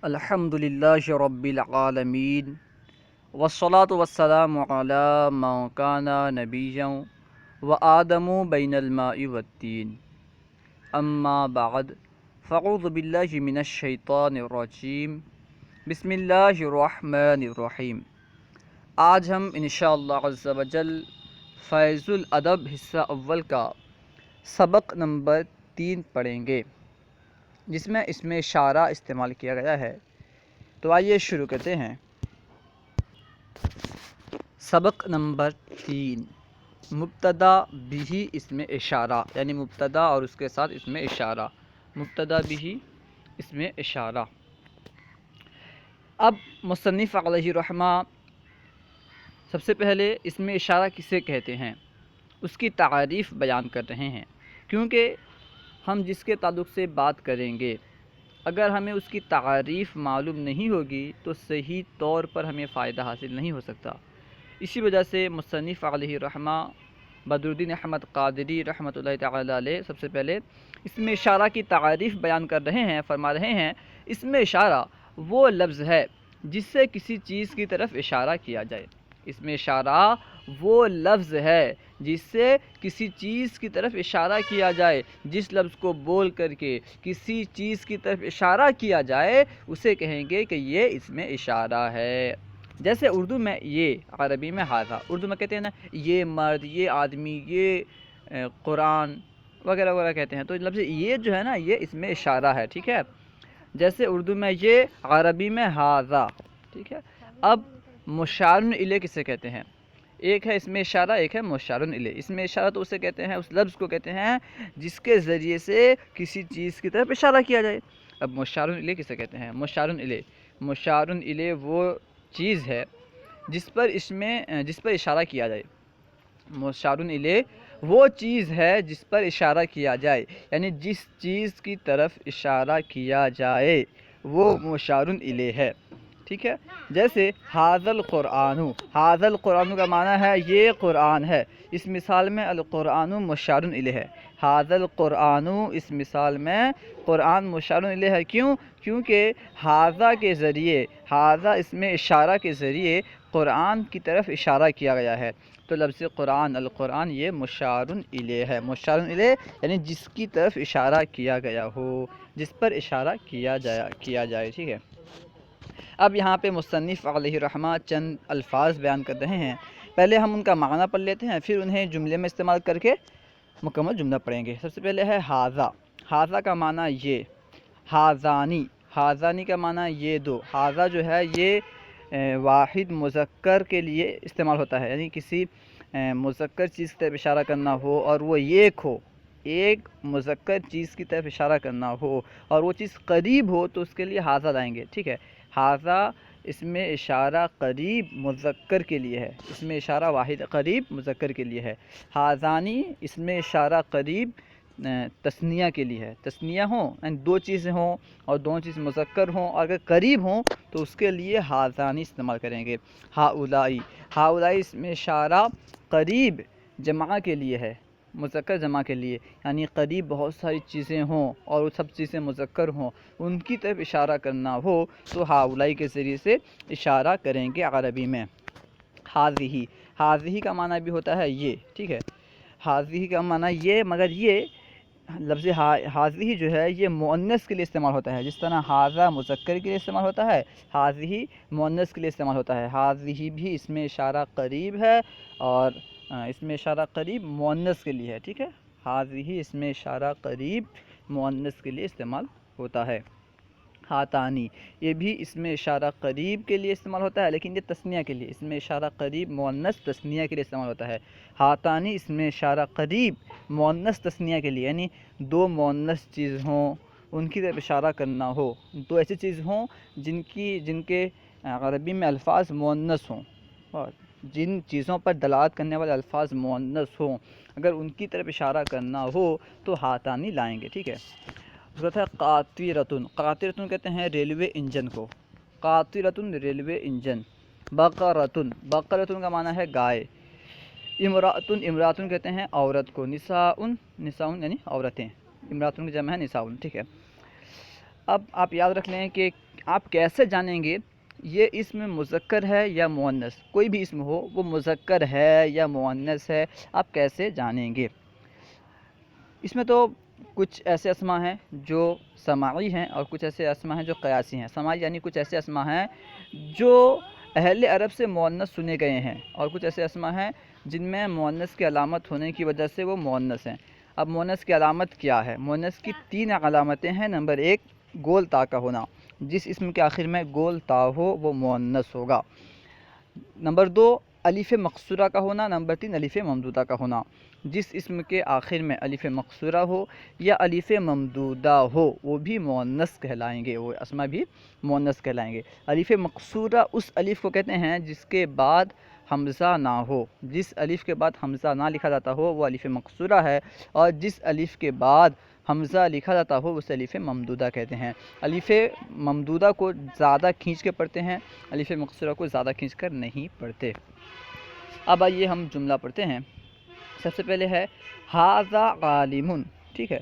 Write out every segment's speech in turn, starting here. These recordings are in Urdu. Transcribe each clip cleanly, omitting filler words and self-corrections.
الحمدللہ رب العالمین والصلاة والسلام علی من کان نبیا وآدم بین الماء والطین اما بعد فاعوذ باللہ من الشیطان الرجیم بسم اللہ الرحمن الرحیم۔ آج ہم انشاءاللہ عز و جل فیض الادب حصہ اول کا سبق نمبر 3 پڑھیں گے، جس میں اسم اشارہ استعمال کیا گیا ہے۔ تو آئیے شروع کرتے ہیں۔ سبق نمبر 3، مبتدا بھی اسم اشارہ، یعنی مبتدا اور اس کے ساتھ اسم اشارہ، مبتدا بھی اسم اشارہ۔ اب مصنف علیہ رحمہ سب سے پہلے اسم اشارہ کسے کہتے ہیں اس کی تعریف بیان کر رہے ہیں، کیونکہ ہم جس کے تعلق سے بات کریں گے اگر ہمیں اس کی تعریف معلوم نہیں ہوگی تو صحیح طور پر ہمیں فائدہ حاصل نہیں ہو سکتا۔ اسی وجہ سے مصنف علیہ رحمہ بدرالدین احمد قادری رحمۃ اللہ تعالی علیہ سب سے پہلے اسم اشارہ کی تعریف بیان کر رہے ہیں۔ فرما رہے ہیں اسم اشارہ وہ لفظ ہے جس سے کسی چیز کی طرف اشارہ کیا جائے۔ اسم اشارہ وہ لفظ ہے جس سے کسی چیز کی طرف اشارہ کیا جائے، جس لفظ کو بول کر کے کسی چیز کی طرف اشارہ کیا جائے اسے کہیں گے کہ یہ اسم اشارہ ہے۔ جیسے اردو میں یہ، عربی میں ھذا، اردو میں کہتے ہیں نا یہ مرد، یہ آدمی، یہ قرآن وغیرہ وغیرہ کہتے ہیں، تو لفظ یہ جو ہے نا یہ اسم اشارہ ہے، ٹھیک ہے۔ جیسے اردو میں یہ، عربی میں ھذا، ٹھیک ہے۔ اب مشار الیہ کسے کہتے ہیں؟ ایک ہے اسم اشارہ، ایک ہے مشار الیہ۔ اسم اشارہ تو اسے کہتے ہیں، اس لفظ کو کہتے ہیں جس کے ذریعے سے کسی چیز کی طرف اشارہ کیا جائے۔ اب مشار الیہ کسے کہتے ہیں؟ مشار الیہ وہ چیز ہے جس پر اشارہ کیا جائے۔ مشار الیہ وہ چیز ہے جس پر اشارہ کیا جائے، یعنی جس چیز کی طرف اشارہ کیا جائے وہ مشار الیہ ہے، ٹھیک ہے۔ جیسے ھذا القرآن، ھذا القرآن کا معنی ہے یہ قرآن ہے۔ اس مثال میں القرآن مشار الیہ ہے۔ ھذا القرآن، اس مثال میں قرآن مشار الیہ ہے۔ کیوں؟ کیونکہ ھذا کے ذریعے، ھذا اسم اشارہ کے ذریعے قرآن کی طرف اشارہ کیا گیا ہے، تو لفظ قرآن، القرآن، یہ مشار الیہ ہے۔ مشار الیہ یعنی جس کی طرف اشارہ کیا گیا ہو، جس پر اشارہ کیا جائے، ٹھیک ہے۔ اب یہاں پہ مصنف علیہ رحمہ چند الفاظ بیان کر رہے ہیں، پہلے ہم ان کا معنی پڑھ لیتے ہیں، پھر انہیں جملے میں استعمال کر کے مکمل جملہ پڑھیں گے۔ سب سے پہلے ہے ھذا۔ ھذا کا معنی یہ، ھذانی، ھذانی کا معنی یہ دو۔ ھذا جو ہے یہ واحد مذکر کے لیے استعمال ہوتا ہے، یعنی کسی مذکر چیز کی طرف اشارہ کرنا ہو اور وہ ایک ہو، ایک مذکر چیز کی طرف اشارہ کرنا ہو اور وہ چیز قریب ہو تو اس کے لیے ھذا لائیں گے، ٹھیک ہے۔ ھذا اسم اشارہ قریب مذکر کے لیے ہے، اسم اشارہ واحد قریب مذکر کے لیے ہے۔ ھذانی اسم اشارہ قریب تثنیہ کے لیے ہے۔ تثنیہ ہوں یعنی دو چیزیں ہوں اور دونوں چیز مذکر ہوں اور اگر قریب ہوں تو اس کے لیے ھذانی استعمال کریں گے۔ ھؤلائی، ھؤلائی اسم اشارہ قریب جمع کے لیے ہے، مذکر جمع کے لیے، یعنی قریب بہت ساری چیزیں ہوں اور وہ سب چیزیں مذکر ہوں، ان کی طرف اشارہ کرنا ہو تو ھؤلائی کے ذریعے سے اشارہ کریں گے عربی میں۔ ھذہ، ھذہ کا معنی بھی ہوتا ہے یہ، ٹھیک ہے۔ ھذہ کا معنی یہ، مگر یہ لفظ ھذہ جو ہے یہ مؤنث کے لیے استعمال ہوتا ہے، جس طرح ھذا مذکر کے لیے استعمال ہوتا ہے، ھذہ مؤنث کے لیے استعمال ہوتا ہے۔ ھذہ بھی اسم اشارہ قریب ہے اور اسم اشارہ قریب مؤنث کے لیے ہے، ٹھیک ہے۔ ھذہ اسم اشارہ قریب مؤنث کے لیے استعمال ہوتا ہے۔ ھاتانی، یہ بھی اسم اشارہ قریب کے لیے استعمال ہوتا ہے لیکن یہ تثنیہ کے لیے، اسم اشارہ قریب مؤنث تثنیہ کے لیے استعمال ہوتا ہے۔ ھاتانی اسم اشارہ قریب مؤنث تثنیہ کے لیے، یعنی دو مؤنث چیز ہوں ان کی طرف اشارہ کرنا ہو، دو ایسی چیز ہوں جن کے عربی میں الفاظ مؤنث ہوں، اور جن چیزوں پر دلالت کرنے والے الفاظ مؤنث ہوں اگر ان کی طرف اشارہ کرنا ہو تو ھاتانی لائیں گے، ٹھیک ہے۔ اس ہے قاطرۃ، قاطرۃ کہتے ہیں ریلوے انجن کو، قاطرۃ ریلوے انجن۔ بقرۃ، بقرۃ کا معنی ہے گائے۔ امرأۃ، امرأۃ کہتے ہیں عورت کو۔ نساء، نساء یعنی عورتیں، امرأۃ کی جمع ہے نساء، ٹھیک ہے۔ اب آپ یاد رکھ لیں کہ آپ کیسے جانیں گے یہ اسم مذکر ہے یا مؤنث؟ کوئی بھی اسم ہو وہ مذکر ہے یا مؤنث ہے، آپ کیسے جانیں گے؟ اس میں تو کچھ ایسے اسما ہیں جو سماعی ہیں اور کچھ ایسے اسما ہیں جو قیاسی ہیں۔ سماعی یعنی کچھ ایسے اسما ہیں جو اہل عرب سے مؤنث سنے گئے ہیں، اور کچھ ایسے اسما ہیں جن میں مؤنث کی علامت ہونے کی وجہ سے وہ مؤنث ہیں۔ اب مؤنث کی علامت کیا ہے؟ مؤنث کی 3 علامتیں ہیں۔ نمبر 1 گول تا کا ہونا، جس اسم کے آخر میں گول تا ہو وہ مؤنث ہوگا۔ نمبر 2 الف مقصورہ کا ہونا۔ نمبر 3 الف ممدودہ کا ہونا، جس اسم کے آخر میں الف مقصورہ ہو یا الف ممدودہ ہو وہ بھی مؤنث کہلائیں گے، وہ اسما بھی مؤنث کہلائیں گے۔ الف مقصورہ اس الف کو کہتے ہیں جس کے بعد حمزہ نہ ہو، جس الف کے بعد حمزہ نہ لکھا جاتا ہو وہ الف مقصورہ ہے، اور جس الف کے بعد حمزہ لکھا جاتا ہو اسے الف ممدودہ کہتے ہیں۔ الف ممدودہ کو زیادہ کھینچ کے پڑھتے ہیں، الف مقصورہ کو زیادہ کھینچ کر نہیں پڑھتے۔ اب آئیے ہم جملہ پڑھتے ہیں۔ سب سے پہلے ہے ھذا عالم، ٹھیک ہے۔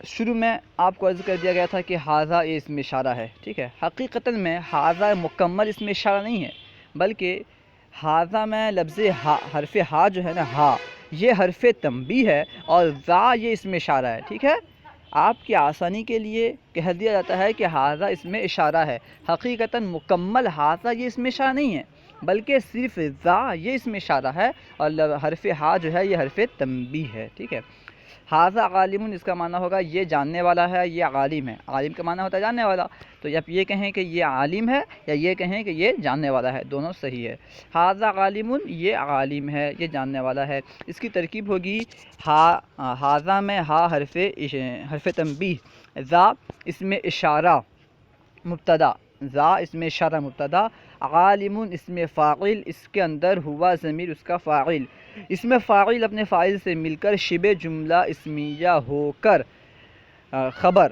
شروع میں آپ کو عرض کر دیا گیا تھا کہ ھذا یہ اسم اشارہ ہے، ٹھیک ہے۔ حقیقتاً میں ھذا مکمل اسم اشارہ نہیں ہے، بلکہ ھذا میں لفظ حرف ہا جو ہے نا، ہا یہ حرف تنبیہ ہے، اور ذا یہ اسم اشارہ ہے، ٹھیک ہے۔ آپ کی آسانی کے لیے کہہ دیا جاتا ہے کہ ھذا اسم اشارہ ہے۔ حقیقتاً مکمل ھذا یہ اسم اشارہ نہیں ہے، بلکہ صرف ذا یہ اسم اشارہ ہے، اور حرف ہا جو ہے یہ حرف تنبیہ ہے، ٹھیک ہے۔ ھذا عالم اس کا معنی ہوگا یہ جاننے والا ہے، یہ عالم ہے۔ عالم کا معنی ہوتا ہے جاننے والا، تو آپ یہ کہیں کہ یہ عالم ہے یا یہ کہیں کہ یہ جاننے والا ہے، دونوں صحیح ہے۔ ھذا عالم یہ عالم ہے، یہ جاننے والا ہے۔ اس کی ترکیب ہوگی ھذا میں ہا حرف تنبیہ، ذا اسم اشارہ مبتدا، ذا اسم اشارہ مبتدا، عالم اسم فاعل، اس کے اندر ہوا ضمیر اس کا فاعل، اسم فاعل اپنے فاعل سے مل کر شبہ جملہ اسمیہ ہو کر خبر،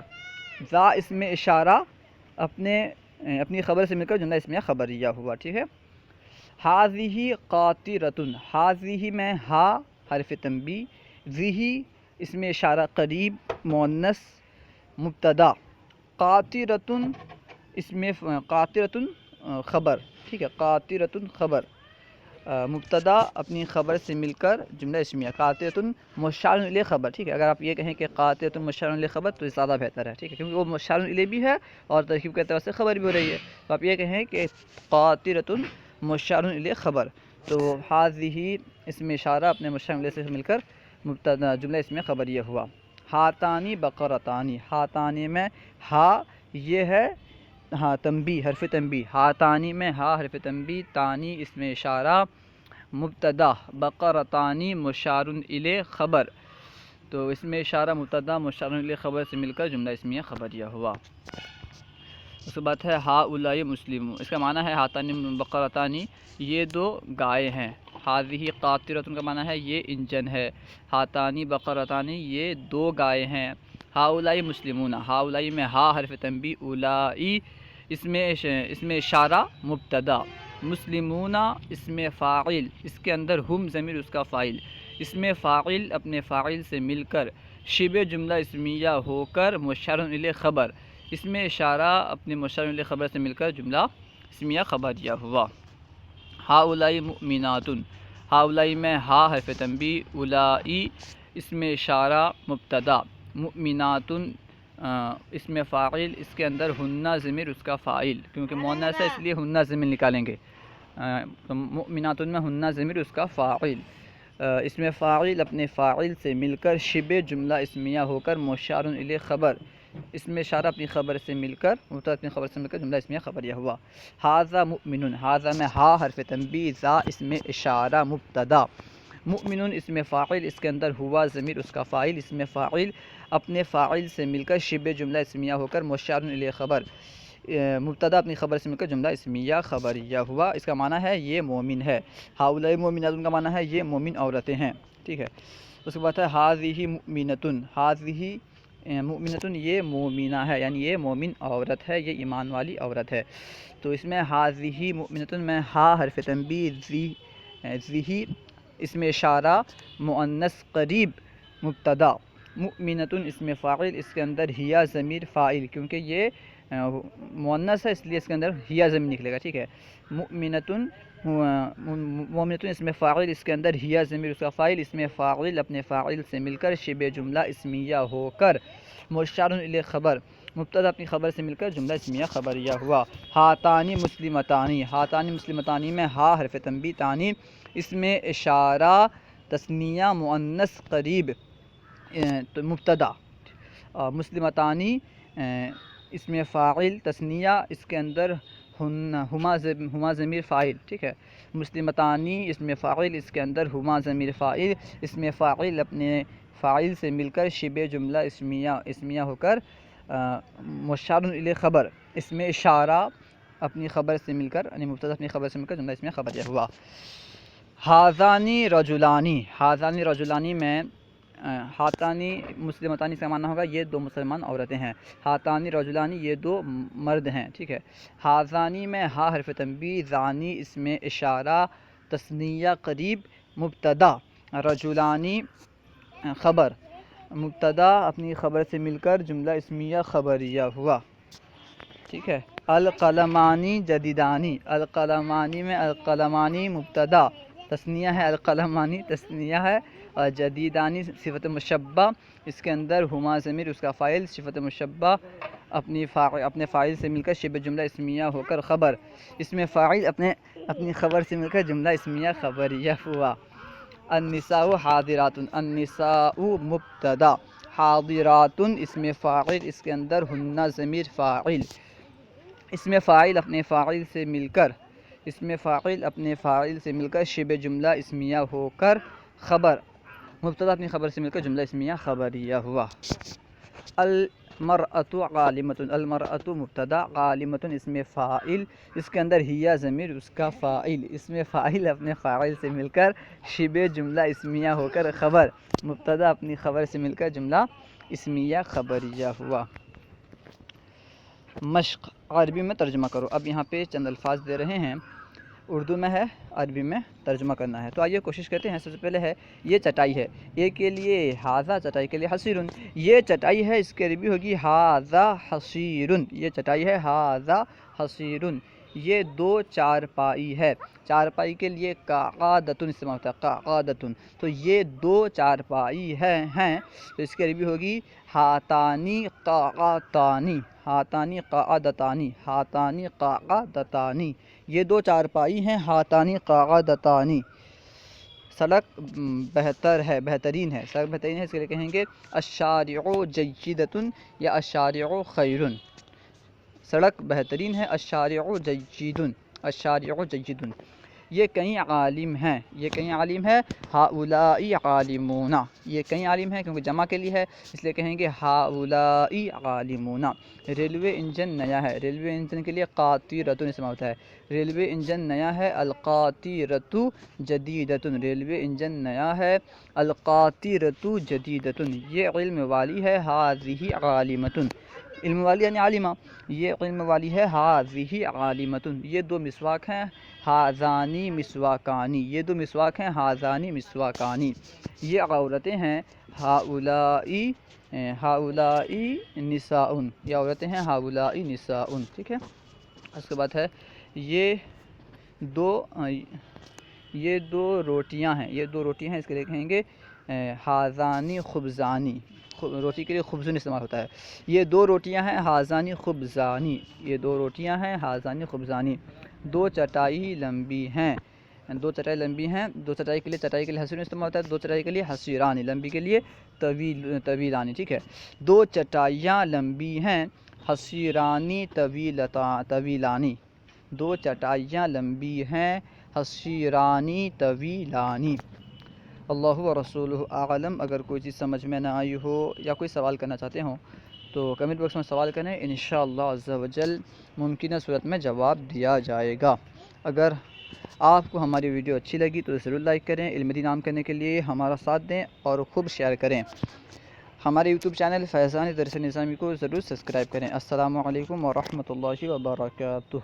ذا اسم اشارہ اپنی خبر سے مل کر جملہ اسمیہ خبریہ ہوا، ٹھیک ہے۔ ھذہ قاطرۃ، ھذہ میں ہا حرف تنبیہ، ذہ اسم اشارہ قریب مؤنث مبتدا، قاطرۃ قاطرۃ خبر، ٹھیک ہے۔ قاطرۃ خبر، مبتدا اپنی خبر سے مل کر جملہ اسمیہ، قاطرۃ مشار الیہ خبر، ٹھیک ہے۔ اگر آپ یہ کہیں کہ قاطرۃ مشار الیہ خبر تو زیادہ بہتر ہے، ٹھیک ہے، کیونکہ وہ مشار الیہ بھی ہے اور ترکیب کے اعتبار سے خبر بھی ہو رہی ہے، تو آپ یہ کہیں کہ قاطرۃ مشار الیہ خبر، تو ھذہ اسم اشارہ اپنے مشار الیہ سے مل کر مبتدا جملہ اسمیہ خبریہ ہوا۔ ھاتانی بقرتانی، ھاتانی میں ہا یہ ہے ہاں تنبیہ حرف تنبیہ، ھاتانی میں ہا حرف تنبیہ، تانی اسم اشارہ مبتدا، بقرتانی مشار الیہ خبر، تو اسم اشارہ مبتدا مشار الیہ خبر سے مل کر جملہ اسمیہ خبریہ ہوا۔ اس کے بعد ہے ھؤلاء مسلم، اس کا معنی ہے ھاتانی بقرتانی یہ 2 گائے ہیں، ھذہ قاطرۃ کا معنی ہے یہ انجن ہے، ھاتانی بقرتانی یہ 2 گائے ہیں۔ ھؤلاء مسلمون، ھؤلاء میں ہا حرف تنبیہ، اولائی اسم اشارہ مبتدا، مسلمون اسم فاعل، اس کے اندر ہم ضمیر اس کا فاعل، اسم فاعل اپنے فاعل سے مل کر شبہ جملہ اسمیہ ہو کر مشار الیہ خبر، اسم اشارہ اپنے مشار الیہ خبر سے مل کر جملہ اسمیہ خبریہ ہوا۔ ھؤلاء مؤمنات، ھؤلاء میں ہا حرف تنبیہ، اولائی اسم اشارہ مبتدا، مؤمنات اسم فاعل، اس کے اندر ہن ضمیر اس کا فاعل، کیونکہ مؤنث ہے اس لیے ہن ضمیر نکالیں گے، مؤمنات میں ہن ضمیر اس کا فاعل، اسم فاعل اپنے فاعل سے مل کر شبہ جملہ اسمیہ ہو کر مشار الیہ خبر، اسم اشارہ اپنی خبر سے مل کر اپنی خبر سے مل کر جملہ اسمیہ خبریہ ہوا۔ ھذا مؤمن، ھذا میں ہا حرف تنبیہ، ذا اسم اشارہ مبتدا، مؤمن اسم فاعل، اس کے اندر ہوا ضمیر اس کا فاعل، اسم فاعل اپنے فاعل سے مل کر شبہ جملہ اسمیہ ہو کر مشار الیہ خبر، مبتدا اپنی خبر سے مل کر جملہ اسمیہ خبریہ ہوا۔ اس کا معنی ہے یہ مومن ہے۔ ھؤلاء مومنات کا معنی ہے یہ مومن عورتیں ہیں، ٹھیک ہے۔ اس کے بعد ہے ھذہ مؤمنۃ، ھذہ مؤمنۃ یہ مومنہ ہے، یعنی یہ مومن عورت ہے، یہ ایمان والی عورت ہے، تو اس میں ھذہ مؤمنۃ میں ہا حرف تنبیہ، ذہ اسم اشارہ مؤنث قریب مبتدا، مؤمنۃ اسم فاعل، اس کے اندر ہیا ضمیر فاعل، کیونکہ یہ مؤنث ہے اس لیے اس کے اندر ہیا ضمیر نکلے گا، ٹھیک ہے۔ مؤمنتن، مومنتن اسم فاعل، اس کے اندر ہیا ضمیر اس کا فاعل، اسم فاعل اپنے فاعل سے مل کر شبہ جملہ اسمیہ ہو کر مشار الی خبر، مبتدا اپنی خبر سے مل کر جملہ اسمیہ خبریہ ہوا۔ ہاتانی مسلمتانی، ہاتانی مسلمتانی میں ہا حرف تنبیہ، تانی اسم اشارہ تثنیہ مؤنث قریب تو مبتدا، مسلمتانی اسم فاعل تثنیہ، اس کے اندر ہما ضمیر فاعل، ٹھیک ہے۔ مسلمتانی اسم فاعل، اس کے اندر ہما ضمیر فاعل، اسم فاعل اپنے فاعل سے مل کر شبہ جملہ اسمیہ ہو کر مشار الی خبر، اسم اشارہ اپنی خبر سے مل کر، یعنی مبتدا اپنی خبر سے مل کر جملہ اسمیہ خبریہ ہوا۔ ہاذانی رجلانی، ہاذانی رجلانی میں ہاتانی مسلمتانی کا معنی ہوگا یہ دو مسلمان عورتیں ہیں، ہاتانی رجلانی یہ دو مرد ہیں، ٹھیک ہے۔ ہاذانی میں ہا حرف تنبیہ، زانی اسم اشارہ تثنیہ قریب مبتدا، رجلانی خبر، مبتدا اپنی خبر سے مل کر جملہ اسمیہ خبریہ ہوا، ٹھیک ہے۔ القلمانی جدیدانی، القلمانی میں القلمانی مبتدا، تثنیہ ہے، القلمانی تثنیہ ہے، اور جدیدانی صفت مشبہ، اس کے اندر ہما ضمیر اس کا فاعل، صفت مشبہ اپنے فاعل سے مل کر شبہ جملہ اسمیہ ہو کر خبر، اس میں فاعل اپنی خبر سے مل کر جملہ اسمیہ خبریہ ہوا۔ النساء حاضرات، النساء مبتدا، حاضرات اسم فاعل، اس کے اندر ہن ضمیر فاعل، اس میں فاعل اپنے فاعل سے مل کر، اس میں فاعل اپنے فاعل سے مل کر شبہ جملہ اسمیہ ہو کر خبر، مبتدا اپنی خبر سے مل کر جملہ اسمیہ خبریہ ہوا۔ المرأۃ عالمۃ، المرأۃ مبتدا، عالمۃ اسم فاعل، اس کے اندر ہیا ضمیر اس کا فاعل، اس میں فاعل اپنے فاعل سے مل کر شبہ جملہ اسمیہ ہو کر خبر، مبتدا اپنی خبر سے مل کر جملہ اسمیہ خبریہ ہوا۔ مشق، عربی میں ترجمہ کرو۔ اب یہاں پہ چند الفاظ دے رہے ہیں، اردو میں ہے، عربی میں ترجمہ کرنا ہے، تو آئیے کوشش کرتے ہیں۔ سب سے پہلے ہے یہ چٹائی ہے، یہ کے لیے ہاذا، چٹائی کے لیے حصیرن، یہ چٹائی ہے، اس کی عربی ہوگی ہاذا حصیرن، یہ چٹائی ہے ہاذا حصیرن۔ یہ دو چارپائی ہے، چارپائی کے لیے قعادۃ استعمال ہوتا ہے، قعادۃ، تو یہ دو چارپائی ہیں، تو اس کی عربی ہوگی ہاتانی قعاتانی، ہاتانی قعادتانی، ہاتانی قعادتانی، یہ دو چارپائی ہیں، ہاتانی قعادتانی۔ سڑک بہتر ہے، بہترین ہے، سڑک بہترین ہے، اس کے لیے کہیں گے الشارع جیدۃ یا الشارع خیر، سڑک بہترین ہے، الشارع جید، الشارع جید۔ یہ کئی عالم ہیں، یہ کئی عالم ہے، ہؤلاء عالمون، یہ کئی عالم ہیں کیونکہ جمع کے لیے ہے، اس لیے کہیں گے ہؤلاء عالمون۔ ریلوے انجن نیا ہے، ریلوے انجن کے لیے قاطرۃ استعمال ہوتا ہے، ریلوے انجن نیا ہے، القاطرۃ جدیدۃ، ریلوے انجن نیا ہے، القاطرۃ جدیدۃ۔ یہ علم والی ہے، ہذہ عالمۃ، علم والی یعنی عالمہ، یہ علم والی ہے، ہذہ عالمۃ۔ یہ دو مسواک ہیں، ہذانی مسواکانی، یہ دو مسواک ہیں، ہذانی مسواکانی۔ یہ عورتیں ہیں، ہؤلاء نساء، یہ عورتیں ہیں، ہؤلاء نساء، ٹھیک ہے۔ اس کے بعد ہے یہ دو روٹیاں ہیں، یہ دو روٹیاں ہیں، اس کے لیے کہیں گے ہذانی خبزانی، روٹی کے لیے خبزن استعمال ہوتا ہے، یہ دو روٹیاں ہیں، ہذانی خبزانی، یہ دو روٹیاں ہیں، ہذانی خبزانی۔ دو چٹائی لمبی ہیں، دو چٹائی لمبی ہیں، دو چٹائی کے لیے حصیر استعمال ہوتا ہے، دو چٹائی کے لیے حصیرانی، لمبی کے لیے طویلانی، ٹھیک ہے۔ دو چٹائیاں لمبی ہیں، حصیرانی طویلانی، دو چٹائیاں لمبی ہیں، حصیرانی طویلانی۔ اللہ و رسولہ اعلم۔ اگر کوئی چیز سمجھ میں نہ آئی ہو یا کوئی سوال کرنا چاہتے ہوں تو کمنٹ باکس میں سوال کریں، انشاءاللہ عز و جل ممکنہ صورت میں جواب دیا جائے گا۔ اگر آپ کو ہماری ویڈیو اچھی لگی تو ضرور لائک کریں، علم دین عام کرنے کے لیے ہمارا ساتھ دیں اور خوب شیئر کریں۔ ہمارے یوٹیوب چینل فیضان درس نظامی کو ضرور سبسکرائب کریں۔ السلام علیکم ورحمۃ اللہ وبرکاتہ۔